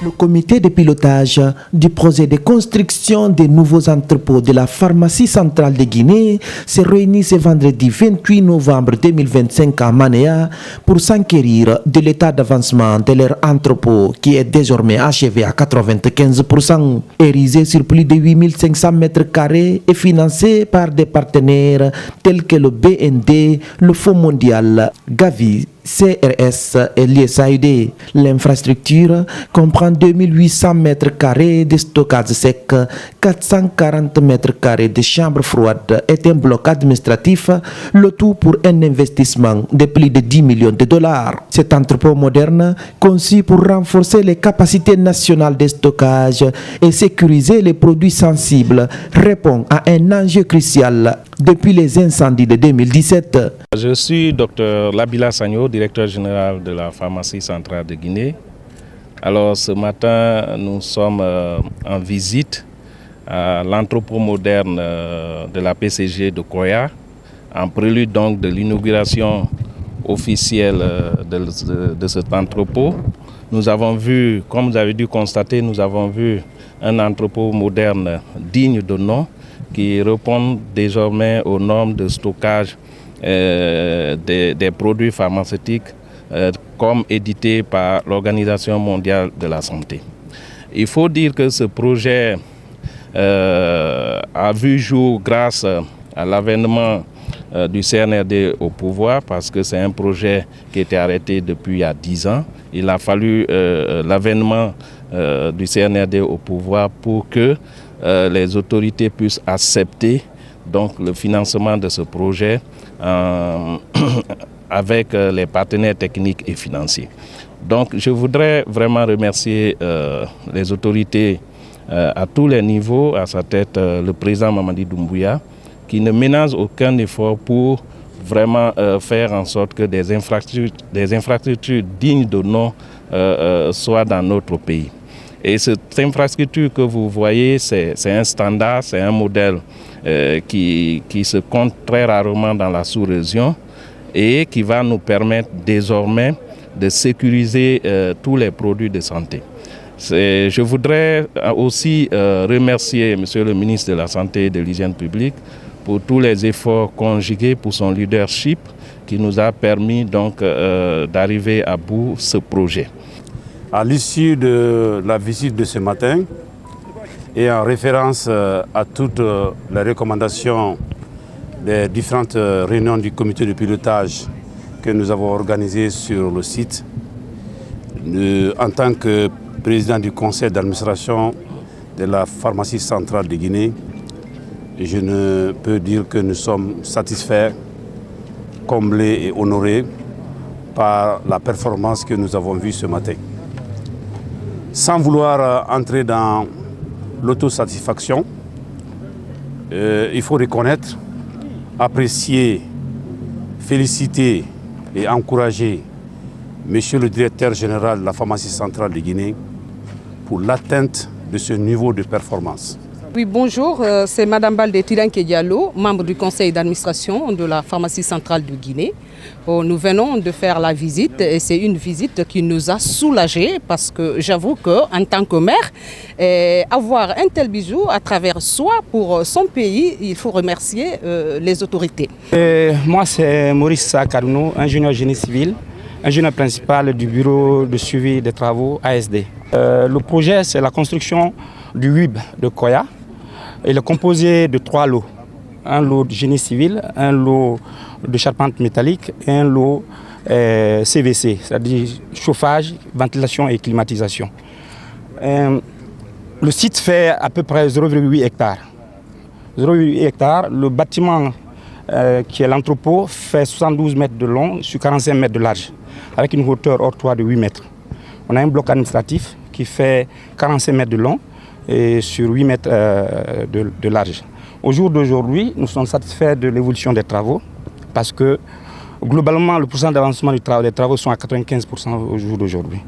Le comité de pilotage du projet de construction des nouveaux entrepôts de la pharmacie centrale de Guinée s'est réuni ce vendredi 28 novembre 2025 à Manéa pour s'enquérir de l'état d'avancement de leur entrepôt qui est désormais achevé à 95%. Érigé sur plus de 8500 mètres carrés et financé par des partenaires tels que le BND, le Fonds mondial, Gavi, CRS et l'USAID. L'infrastructure comprend 2800 mètres carrés de stockage sec, 440 mètres carrés de chambres froides et un bloc administratif, le tout pour un investissement de plus de 10 millions de dollars. Cet entrepôt moderne, conçu pour renforcer les capacités nationales de stockage et sécuriser les produits sensibles, répond à un enjeu crucial depuis les incendies de 2017. Je suis Dr Labila Sagno, directeur général de la pharmacie centrale de Guinée. Alors ce matin, nous sommes en visite à l'entrepôt moderne de la PCG de Koya, en prélude donc de l'inauguration officielle de cet entrepôt. Nous avons vu, comme vous avez dû constater, nous avons vu un entrepôt moderne digne de nom qui répond désormais aux normes de stockage des produits pharmaceutiques comme édité par l'Organisation mondiale de la santé. Il faut dire que ce projet a vu jour grâce à l'avènement du CNRD au pouvoir, parce que c'est un projet qui était arrêté depuis il y a 10 ans. Il a fallu l'avènement du CNRD au pouvoir pour que les autorités puissent accepter donc le financement de ce projet avec les partenaires techniques et financiers. Donc je voudrais vraiment remercier les autorités à tous les niveaux, à sa tête le président Mamadi Doumbouya, qui ne ménage aucun effort pour vraiment faire en sorte que des infrastructures dignes de nom soient dans notre pays. Et cette infrastructure que vous voyez, c'est un standard, c'est un modèle qui se compte très rarement dans la sous-région et qui va nous permettre désormais de sécuriser tous les produits de santé. Je voudrais aussi remercier Monsieur le ministre de la Santé et de l'Hygiène publique pour tous les efforts conjugués pour son leadership qui nous a permis donc d'arriver à bout de ce projet. À l'issue de la visite de ce matin et en référence à toutes les recommandations des différentes réunions du comité de pilotage que nous avons organisées sur le site, en tant que président du conseil d'administration de la pharmacie centrale de Guinée, je ne peux dire que nous sommes satisfaits, comblés et honorés par la performance que nous avons vue ce matin. Sans vouloir entrer dans l'autosatisfaction, il faut reconnaître, apprécier, féliciter et encourager Monsieur le directeur général de la pharmacie centrale de Guinée pour l'atteinte de ce niveau de performance. Oui, bonjour, c'est Madame Baldé Tiranké Diallo, membre du conseil d'administration de la pharmacie centrale de Guinée. Nous venons de faire la visite et c'est une visite qui nous a soulagés parce que j'avoue qu'en tant que maire, avoir un tel bijou à travers soi pour son pays, il faut remercier les autorités. Moi, c'est Maurice Sakarno, ingénieur génie civil, ingénieur principal du bureau de suivi des travaux ASD. Le projet, c'est la construction du WIB de Koya. Il est composé de 3 lots. Un lot de génie civil, un lot de charpente métallique et un lot CVC, c'est-à-dire chauffage, ventilation et climatisation. Le site fait à peu près 0,8 hectares. 0,8 hectares, le bâtiment qui est l'entrepôt fait 72 mètres de long sur 45 mètres de large, avec une hauteur hors toit de 8 mètres. On a un bloc administratif qui fait 45 mètres de long et sur 8 mètres de large. Au jour d'aujourd'hui, nous sommes satisfaits de l'évolution des travaux parce que globalement, le pourcentage d'avancement des travaux sont à 95% au jour d'aujourd'hui.